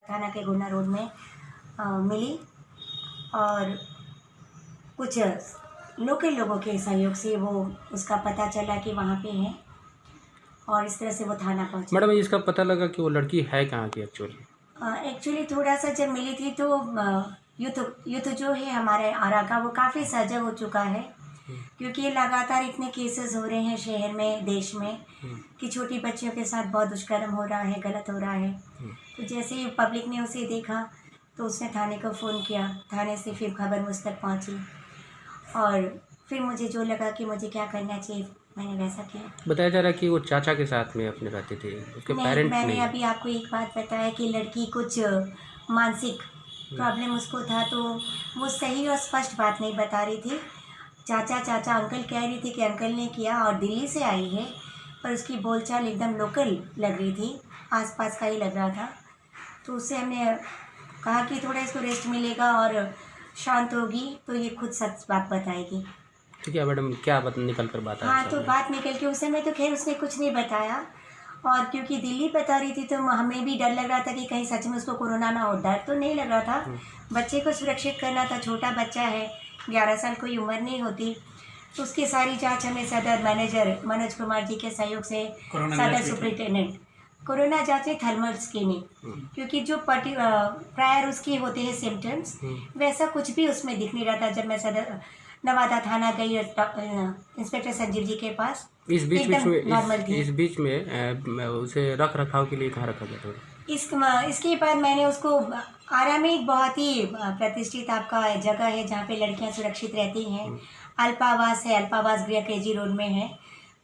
थाना के गुना रोड में मिली और कुछ लोकल लोगों के सहयोग से वो उसका पता चला कि वहाँ पे है और इस तरह से वो थाना पहुँची। मैडम इसका पता लगा कि वो लड़की है कहाँ की एक्चुअली? एक्चुअली थोड़ा सा जब मिली थी तो यूथ जो है हमारे आरा का वो काफ़ी सजग हो चुका है, क्योंकि ये लगातार इतने केसेस हो रहे हैं शहर में, देश में, कि छोटी बच्चियों के साथ बहुत दुष्कर्म हो रहा है, गलत हो रहा है। तो जैसे ही पब्लिक ने उसे देखा तो उसने थाने को फ़ोन किया, थाने से फिर खबर मुझ तक पहुँची और फिर मुझे जो लगा कि मुझे क्या करना चाहिए मैंने वैसा किया। बताया जा रहा है कि वो चाचा के साथ में अपने रहते थे, उसके पेरेंट मैंने नहीं। अभी आपको एक बात बताया कि लड़की कुछ मानसिक प्रॉब्लम उसको था, तो वो सही और स्पष्ट बात नहीं बता रही थी। चाचा चाचा अंकल कह रही थी कि अंकल ने किया और दिल्ली से आई है, पर उसकी बोलचाल एकदम लोकल लग रही थी, आसपास का ही लग रहा था। तो उससे हमने कहा कि थोड़ा इसको रेस्ट मिलेगा और शांत होगी तो ये खुद सच बात बताएगी। ठीक है मैडम, क्या बात निकल कर बात हाँ, तो बात निकल के उस समय तो खैर उसने कुछ नहीं बताया, और क्योंकि दिल्ली बता रही थी तो हमें भी डर लग रहा था कि कहीं सच में उसको कोरोना ना हो। डर तो नहीं लग रहा था, बच्चे को सुरक्षित करना था, छोटा बच्चा है, 11 साल कोई उम्र नहीं होती। तो उसकी सारी जांच हमें सदर मैनेजर मनोज कुमार जी के सहयोग से, सदर सुपरिटेंडेंट कोरोना जांच है, थर्मल स्कैनिंग, क्योंकि जो प्रायर उसके होते हैं सिम्टम्स, वैसा कुछ भी उसमें दिख नहीं रहा था। जब मैं सदर नवादा थाना गई इंस्पेक्टर संजीव जी के पास, इस बीच नॉर्मल थी। इस बीच में उसे रख रखाव के लिए कहाँ रखा गया था? इसके बाद मैंने उसको आरा में एक बहुत ही प्रतिष्ठित आपका जगह है जहाँ पे लड़कियाँ सुरक्षित रहती हैं, अल्पावास है, अल्पावास गृह केजी रोड में है,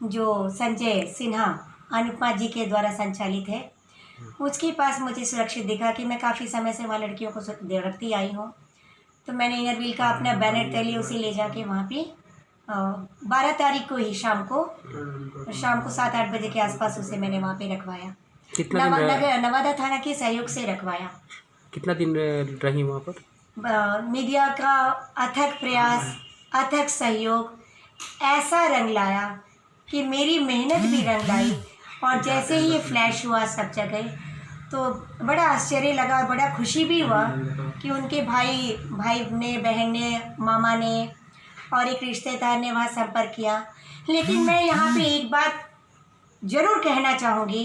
जो संजय सिन्हा अनुपमा जी के द्वारा संचालित है। उसके पास मुझे सुरक्षित दिखा कि मैं काफ़ी समय से वहाँ लड़कियों को रखती आई हूँ। तो मैंने इनर व्हील का अपना बैनर तले उसे ले जाके वहाँ पे 12 तारीख को ही शाम को 7-8 बजे के आसपास उसे मैंने वहाँ पे रखवाया। नवादा थाना के सहयोग से रखवाया। कितना दिन रही वहाँ पर? मीडिया का अथक प्रयास, अथक सहयोग ऐसा रंग लाया कि मेरी मेहनत भी रंग लाई, और जैसे ही ये फ्लैश हुआ सब जगह तो बड़ा आश्चर्य लगा और बड़ा खुशी भी हुआ कि उनके भाई ने, बहन ने, मामा ने और एक रिश्तेदार ने वहाँ संपर्क किया। लेकिन मैं यहाँ पे एक बात ज़रूर कहना चाहूँगी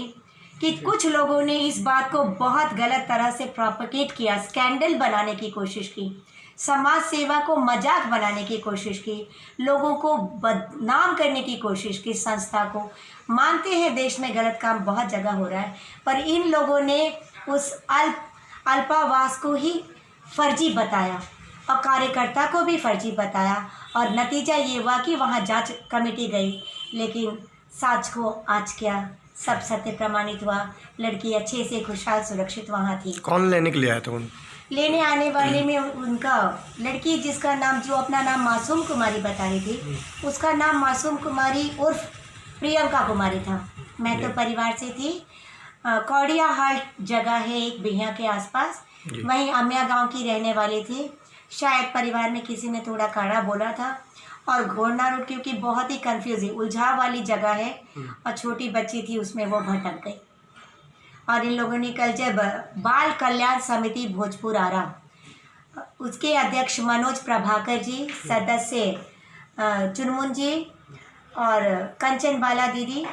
कि कुछ लोगों ने इस बात को बहुत गलत तरह से प्रोपेगेट किया, स्कैंडल बनाने की कोशिश की, समाज सेवा को मजाक बनाने की कोशिश की, लोगों को बदनाम करने की कोशिश की, संस्था को। मानते हैं देश में गलत काम बहुत जगह हो रहा है, पर इन लोगों ने उस अल्पावास को ही फर्जी बताया और कार्यकर्ता को भी फर्जी बताया, और नतीजा ये हुआ कि वहाँ जांच कमेटी गई, लेकिन साच को आज क्या सब सत्य प्रमाणित हुआ। लड़की अच्छे से खुशहाल सुरक्षित वहाँ थी। कौन लेने के लिए आया था उन? लेने आने वाले में उनका लड़की, जिसका नाम, जो अपना नाम मासूम कुमारी बता रही थी, उसका नाम मासूम कुमारी उर्फ प्रियंका कुमारी था। मैं तो परिवार से थी। कौड़िया हाट जगह है एक बिहिया के आसपास, वहीं अम्या गांव की रहने वाली थी। शायद परिवार में किसी ने थोड़ा कड़ा बोला था, और घोड़ना रोड क्योंकि बहुत ही कंफ्यूजिंग उलझाव वाली जगह है और छोटी बच्ची थी, उसमें वो भटक गई। और इन लोगों ने कल जब बाल कल्याण समिति भोजपुर आरा, उसके अध्यक्ष मनोज प्रभाकर जी, सदस्य चुनमुन जी और कंचन बाला दीदी,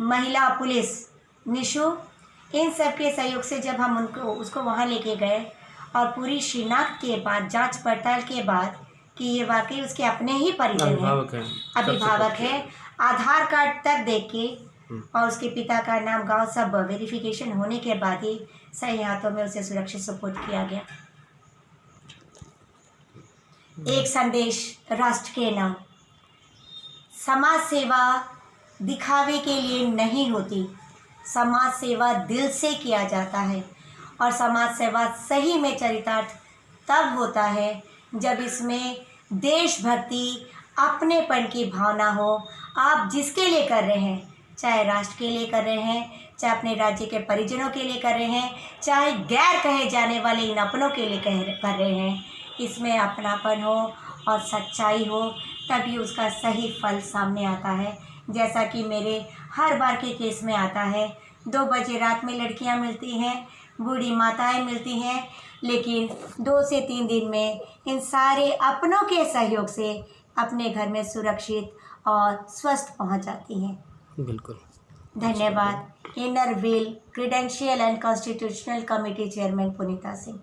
महिला पुलिस निशु, इन सब के सहयोग से जब हम उसको वहाँ लेके गए और पूरी शिनाख्त के बाद, जांच पड़ताल के बाद कि ये वाकई उसके अपने ही परिजन हैं, अभिभावक है, आधार कार्ड तक देख के और उसके पिता का नाम, गांव, सब वेरिफिकेशन होने के बाद ही सही हाथों में उसे सुरक्षित सुपुर्द किया गया। एक संदेश राष्ट्र के नाम, समाज सेवा दिखावे के लिए नहीं होती, समाज सेवा दिल से किया जाता है, और समाज सेवा सही में चरितार्थ तब होता है जब इसमें देशभक्ति, अपनेपन की भावना हो। आप जिसके लिए कर रहे हैं, चाहे राष्ट्र के लिए कर रहे हैं, चाहे अपने राज्य के परिजनों के लिए कर रहे हैं, चाहे गैर कहे जाने वाले इन अपनों के लिए कर रहे हैं, इसमें अपनापन हो और सच्चाई हो, तभी उसका सही फल सामने आता है। जैसा कि मेरे हर बार के केस में आता है, 2 बजे रात में लड़कियां मिलती हैं, बूढ़ी माताएं मिलती हैं, लेकिन 2 से 3 दिन में इन सारे अपनों के सहयोग से अपने घर में सुरक्षित और स्वस्थ पहुंच जाती हैं। बिल्कुल। धन्यवाद। Inner wheel credential and constitutional committee chairman Punita Singh.